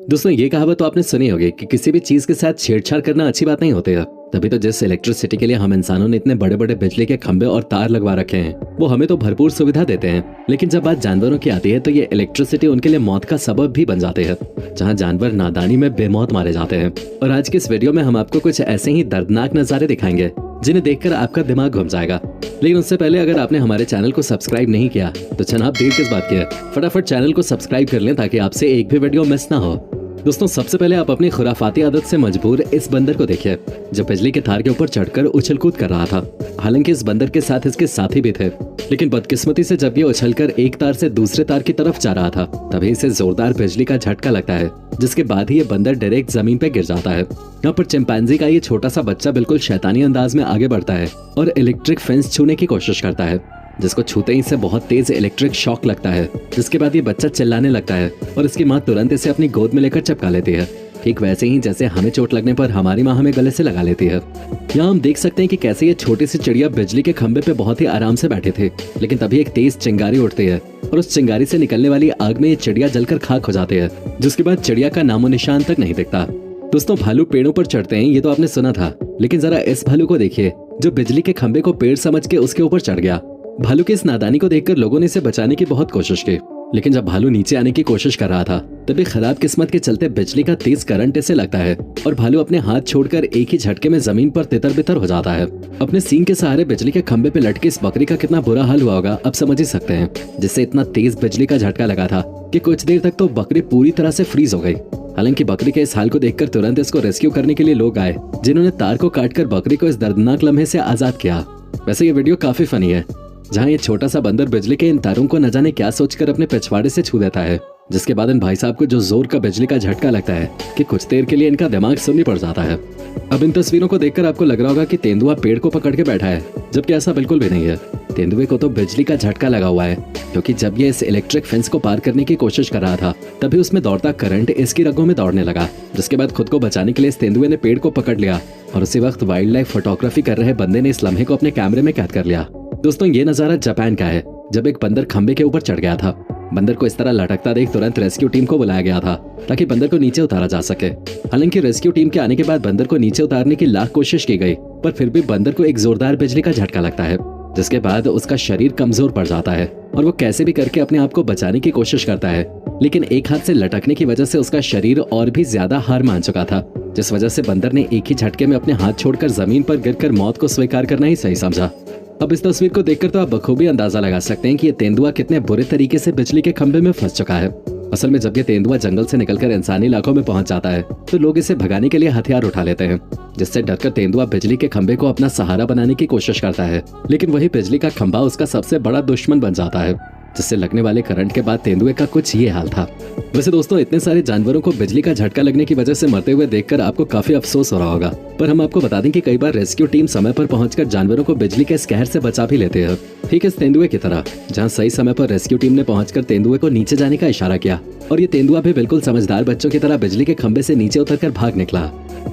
दोस्तों ये कहावत तो आपने सुनी होगी कि किसी भी चीज के साथ छेड़छाड़ करना अच्छी बात नहीं होती है। तभी तो जिस इलेक्ट्रिसिटी के लिए हम इंसानों ने इतने बड़े बड़े बिजली के खंभे और तार लगवा रखे हैं वो हमें तो भरपूर सुविधा देते हैं, लेकिन जब बात जानवरों की आती है तो ये इलेक्ट्रिसिटी उनके लिए मौत का सबब भी बन जाते हैं, जहाँ जानवर नादानी में बेमौत मारे जाते हैं। और आज के इस वीडियो में हम आपको कुछ ऐसे ही दर्दनाक नजारे दिखाएंगे जिन्हें देखकर आपका दिमाग घूम जाएगा। लेकिन उससे पहले अगर आपने हमारे चैनल को सब्सक्राइब नहीं किया तो जनाब देर किस बात की है, फटाफट चैनल को सब्सक्राइब कर लें ताकि आपसे एक भी वीडियो मिस ना हो। दोस्तों सबसे पहले आप अपनी खुराफाती आदत से मजबूर इस बंदर को देखिए जो बिजली के तार के ऊपर चढ़कर उछल कूद कर रहा था। हालांकि इस बंदर के साथ इसके साथी भी थे, लेकिन बदकिस्मती से जब ये उछलकर एक तार से दूसरे तार की तरफ जा रहा था तभी इसे जोरदार बिजली का झटका लगता है, जिसके बाद ही ये बंदर डायरेक्ट जमीन पे गिर जाता है। यहाँ पर चिंपैंजी का ये छोटा सा बच्चा बिल्कुल शैतानी अंदाज में आगे बढ़ता है और इलेक्ट्रिक फेंस छूने की कोशिश करता है, जिसको छूते ही इसे बहुत तेज इलेक्ट्रिक शॉक लगता है, जिसके बाद ये बच्चा चिल्लाने लगता है और इसकी माँ तुरंत इसे अपनी गोद में लेकर चिपका लेती है, ठीक वैसे ही जैसे हमें चोट लगने पर हमारी माँ हमें गले से लगा लेती है। यहाँ हम देख सकते हैं कि कैसे ये छोटी सी चिड़िया बिजली के खंभे पे बहुत ही आराम से बैठे थे, लेकिन तभी एक तेज चिंगारी उठती है और उस चिंगारी से निकलने वाली आग में ये चिड़िया जलकर खाक हो जाती है, जिसके बाद चिड़िया का नामो निशान तक नहीं दिखता। दोस्तों भालू पेड़ों पर चढ़ते हैं ये तो आपने सुना था, लेकिन जरा इस भालू को देखिए जो बिजली के खंभे को पेड़ समझ के उसके ऊपर चढ़ गया। भालू की इस नादानी को देखकर लोगों ने इसे बचाने की बहुत कोशिश की, लेकिन जब भालू नीचे आने की कोशिश कर रहा था तभी खराब किस्मत के चलते बिजली का तेज करंट इसे लगता है और भालू अपने हाथ छोड़कर एक ही झटके में जमीन पर तितर बितर हो जाता है। अपने सींग के सहारे बिजली के खंभे पे लटके इस बकरी का कितना बुरा हाल हुआ होगा अब समझ ही सकते हैं, जिससे इतना तेज बिजली का झटका लगा था कि कुछ देर तक तो बकरी पूरी तरह से फ्रीज हो गई। हालांकि बकरी के इस हाल को देखकर तुरंत इसको रेस्क्यू करने के लिए लोग आए, जिन्होंने तार को काटकर बकरी को इस दर्दनाक लम्हे से आजाद किया। वैसे ये वीडियो काफी फनी है, जहाँ ये छोटा सा बंदर बिजली के इन तारों को न जाने क्या सोचकर अपने पिछवाड़े से छू देता है, जिसके बाद इन भाई साहब को जो जोर का बिजली का झटका लगता है कि कुछ देर के लिए इनका दिमाग सुन्नी पड़ जाता है। अब इन तस्वीरों को देखकर आपको लग रहा होगा कि तेंदुआ पेड़ को पकड़ के बैठा है, जबकि ऐसा बिल्कुल भी नहीं है। तेंदुए को तो बिजली का झटका लगा हुआ है, क्योंकि जब ये इस इलेक्ट्रिक फेंस को पार करने की कोशिश कर रहा था तभी उसमें दौड़ता करंट इसकी रगों में दौड़ने लगा, जिसके बाद खुद को बचाने के लिए इस तेंदुए ने पेड़ को पकड़ लिया और उसी वक्त वाइल्ड लाइफ फोटोग्राफी कर रहे बंदे ने इस लम्हे को अपने कैमरे में कैद कर लिया। दोस्तों ये नजारा जापान का है, जब एक बंदर खंबे के ऊपर चढ़ गया था। बंदर को इस तरह लटकता देख तुरंत रेस्क्यू टीम को बुलाया गया था ताकि बंदर को नीचे उतारा जा सके। हालांकि रेस्क्यू टीम के आने के बाद बंदर को नीचे उतारने की लाख कोशिश की गई, पर फिर भी बंदर को एक जोरदार बिजली का झटका लगता है, जिसके बाद उसका शरीर कमजोर पड़ जाता है और वो कैसे भी करके अपने आप को बचाने की कोशिश करता है, लेकिन एक हाथ से लटकने की वजह से उसका शरीर और भी ज्यादा हार मान चुका था, जिस वजह से बंदर ने एक ही झटके में अपने हाथ छोड़कर जमीन पर गिरकर मौत को स्वीकार करना ही सही समझा। अब इस तस्वीर को देखकर तो आप बखूबी अंदाजा लगा सकते हैं कि ये तेंदुआ कितने बुरे तरीके से बिजली के खंभे में फंस चुका है। असल में जब ये तेंदुआ जंगल से निकलकर इंसानी इलाकों में पहुंच जाता है तो लोग इसे भगाने के लिए हथियार उठा लेते हैं, जिससे डरकर तेंदुआ बिजली के खंभे को अपना सहारा बनाने की कोशिश करता है, लेकिन वही बिजली का खंभा उसका सबसे बड़ा दुश्मन बन जाता है, जिससे लगने वाले करंट के बाद तेंदुए का कुछ ये हाल था। वैसे दोस्तों इतने सारे जानवरों को बिजली का झटका लगने की वजह से मरते हुए देखकर आपको काफी अफसोस हो रहा होगा, पर हम आपको बता दें कि कई बार रेस्क्यू टीम समय पर पहुंचकर जानवरों को बिजली के इस कहर से बचा भी लेते हैं, ठीक इस तेंदुए की तरह, जहां सही समय पर रेस्क्यू टीम ने पहुंचकर तेंदुए को नीचे जाने का इशारा किया और ये तेंदुआ भी बिल्कुल समझदार बच्चों की तरह बिजली के खंभे से नीचे उतरकर भाग निकला।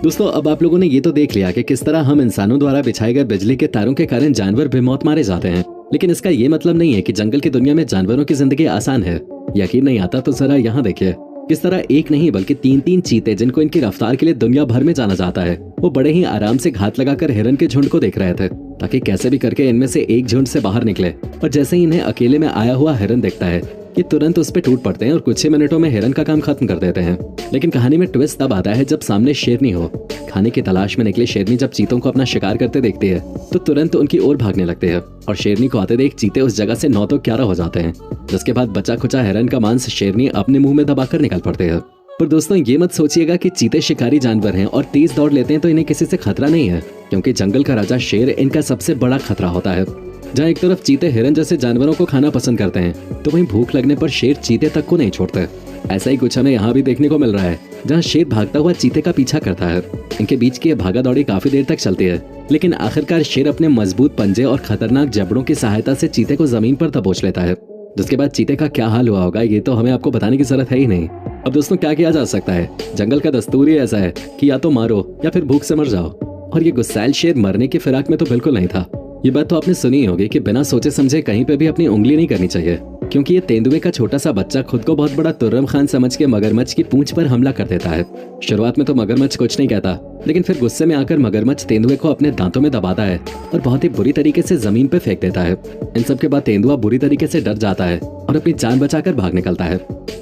दोस्तों अब आप लोगों ने ये तो देख लिया कि किस तरह हम इंसानों द्वारा बिछाए गए बिजली के तारों के कारण जानवर बेमौत मारे जाते हैं, लेकिन इसका ये मतलब नहीं है कि जंगल की दुनिया में जानवरों की जिंदगी आसान है। यकीन नहीं आता तो जरा यहाँ देखिए किस तरह एक नहीं बल्कि तीन तीन चीते, जिनको इनकी रफ्तार के लिए दुनिया भर में जाना जाता है, वो बड़े ही आराम से घात लगाकर हिरन के झुंड को देख रहे थे ताकि कैसे भी करके इनमें से एक झुंड से बाहर निकले। और जैसे ही इन्हें अकेले में आया हुआ हिरन दिखता है ये तुरंत उस पर टूट पड़ते हैं और कुछ ही मिनटों में हिरन का काम खत्म कर देते हैं। लेकिन कहानी में ट्विस्ट तब आता है जब सामने शेरनी हो। खाने की तलाश में निकली शेरनी जब चीतों को अपना शिकार करते देखती है तो तुरंत उनकी ओर भागने लगते हैं और शेरनी को आते देख चीते उस जगह से 9 तो 11 हो जाते हैं, जिसके बाद बचा खुचा हिरन का मांस शेरनी अपने मुंह में दबाकर निकल पड़ते हैं। पर दोस्तों ये मत सोचिएगा कि चीते शिकारी जानवर हैं और तेज दौड़ लेते हैं तो इन्हें किसी से खतरा नहीं है, क्योंकि जंगल का राजा शेर इनका सबसे बड़ा खतरा होता है। जहाँ एक तरफ चीते हिरन जैसे जानवरों को खाना पसंद करते हैं तो वहीं भूख लगने पर शेर चीते तक को नहीं छोड़ते। ऐसा ही कुछ हमें यहाँ भी देखने को मिल रहा है, जहाँ शेर भागता हुआ चीते का पीछा करता है। इनके बीच की भागा दौड़ी काफी देर तक चलती है, लेकिन आखिरकार शेर अपने मजबूत पंजे और खतरनाक जबड़ों की सहायता से चीते को जमीन पर दबोच लेता है, जिसके बाद चीते का क्या हाल हुआ होगा ये तो हमें आपको बताने की जरूरत है ही नहीं। अब दोस्तों क्या किया जा सकता है, जंगल का दस्तूर ही ऐसा है कि या तो मारो या फिर भूख से मर जाओ, और ये गुस्सैल शेर मरने की फिराक में तो बिल्कुल नहीं था। ये बात तो आपने सुनी ही होगी कि बिना सोचे समझे कहीं पे भी अपनी उंगली नहीं करनी चाहिए। क्योंकि ये तेंदुए का छोटा सा बच्चा खुद को बहुत बड़ा तुर्रम खान समझ के मगरमच्छ की पूंछ पर हमला कर देता है। शुरुआत में तो मगरमच्छ कुछ नहीं कहता, लेकिन फिर गुस्से में आकर मगरमच्छ तेंदुए को अपने दांतों में दबाता है और बहुत ही बुरी तरीके से जमीन पे फेंक देता है। इन सब के बाद तेंदुआ बुरी तरीके से डर जाता है और अपनी जान बचाकर भाग निकलता है।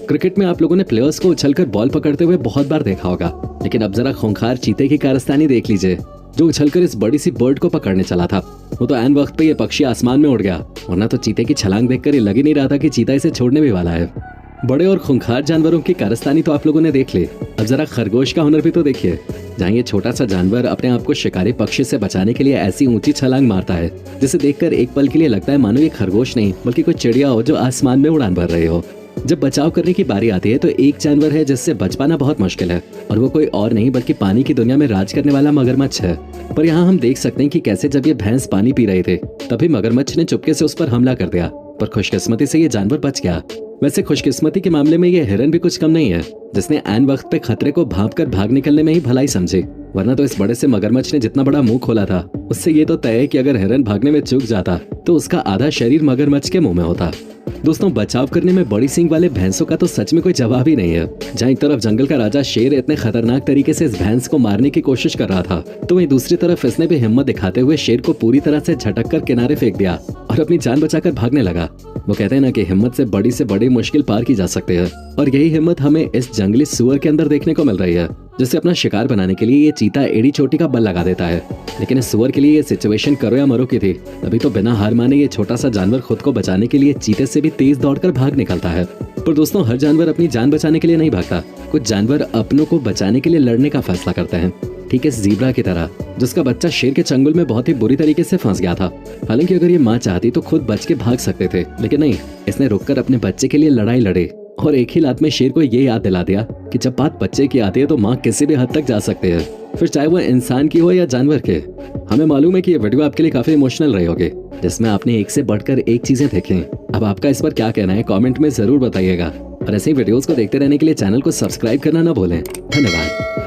क्रिकेट में आप लोगों ने प्लेयर्स को उछलकर बॉल पकड़ते हुए बहुत बार देखा होगा, लेकिन अब जरा खूंखार चीते की कारस्तानी देख लीजिए, जो उछलकर इस बड़ी सी बर्ड को पकड़ने चला था। वो तो ऐन वक्त पे ये पक्षी आसमान में उड़ गया, वरना तो चीते की छलांग देखकर ये लग ही नहीं रहा था कि चीता इसे छोड़ने भी वाला है। बड़े और खूंखार जानवरों की कारस्तानी तो आप लोगों ने देख ली, अब जरा खरगोश का हुनर भी तो देखिए, जहाँ ये छोटा सा जानवर अपने आप को शिकारी पक्षी से बचाने के लिए ऐसी ऊंची छलांग मारता है जिसे देखकर एक पल के लिए लगता है मानो ये खरगोश नहीं बल्कि कोई चिड़िया हो जो आसमान में उड़ान भर रही हो। जब बचाव करने की बारी आती है तो एक जानवर है जिससे बच पाना बहुत मुश्किल है, और वो कोई और नहीं बल्कि पानी की दुनिया में राज करने वाला मगरमच्छ है। पर यहाँ हम देख सकते हैं कि कैसे जब ये भैंस पानी पी रहे थे तभी मगरमच्छ ने चुपके से उस पर हमला कर दिया, पर खुशकिस्मती से ये जानवर बच गया। वैसे खुशकिस्मती के मामले में ये हिरन भी कुछ कम नहीं है, जिसने ऐन वक्त पे खतरे को भांपकर भाग निकलने में ही भलाई समझी, वरना तो इस बड़े से मगरमच्छ ने जितना बड़ा मुंह खोला था उससे ये तो तय है कि अगर हिरन भागने में चूक जाता तो उसका आधा शरीर मगरमच्छ के मुंह में होता। दोस्तों, बचाव करने में बड़ी सींग वाले भैंसों का तो सच में कोई जवाब ही नहीं है। जहाँ एक तरफ जंगल का राजा शेर इतने खतरनाक तरीके से इस भैंस को मारने की कोशिश कर रहा था, तो वहीं दूसरी तरफ इसने भी हिम्मत दिखाते हुए शेर को पूरी तरह से झटक कर किनारे फेंक दिया और अपनी जान बचाकर भागने लगा। वो कहते हैं ना कि हिम्मत से बड़ी मुश्किल पार की जा सकती है, और यही हिम्मत हमें इस जंगली सुअर के अंदर देखने को मिल रही है, जिसे अपना शिकार बनाने के लिए ये चीता एड़ी चोटी का बल लगा देता है। लेकिन इस सुअर के लिए ये सिचुएशन करो या मरो की थी, तभी तो बिना हार माने ये छोटा सा जानवर खुद को बचाने के लिए चीते से भी तेज दौड़कर भाग निकलता है। पर दोस्तों, हर जानवर अपनी जान बचाने के लिए नहीं भागता, कुछ जानवर अपनों को बचाने के लिए लड़ने का फैसला करते हैं। ठीक है, इस ज़ीब्रा की तरह जिसका बच्चा शेर के चंगुल में बहुत ही बुरी तरीके से फंस गया था। हालांकि अगर ये माँ चाहती तो खुद बच के भाग सकते थे, लेकिन नहीं, इसने रुककर अपने बच्चे के लिए लड़ाई लड़ी और एक ही लात में शेर को ये याद दिला दिया कि जब बात बच्चे की आती है तो माँ किसी भी हद तक जा सकती है, फिर चाहे वो इंसान की हो या जानवर के। हमें मालूम है कि ये वीडियो आपके लिए काफी इमोशनल रही होगी, जिसमें आपने एक से बढ़कर एक चीजें देखी। अब आपका इस पर क्या कहना है कमेंट में जरूर बताइएगा, और ऐसे ही वीडियोस को देखते रहने के लिए चैनल को सब्सक्राइब करना ना भूलें। धन्यवाद।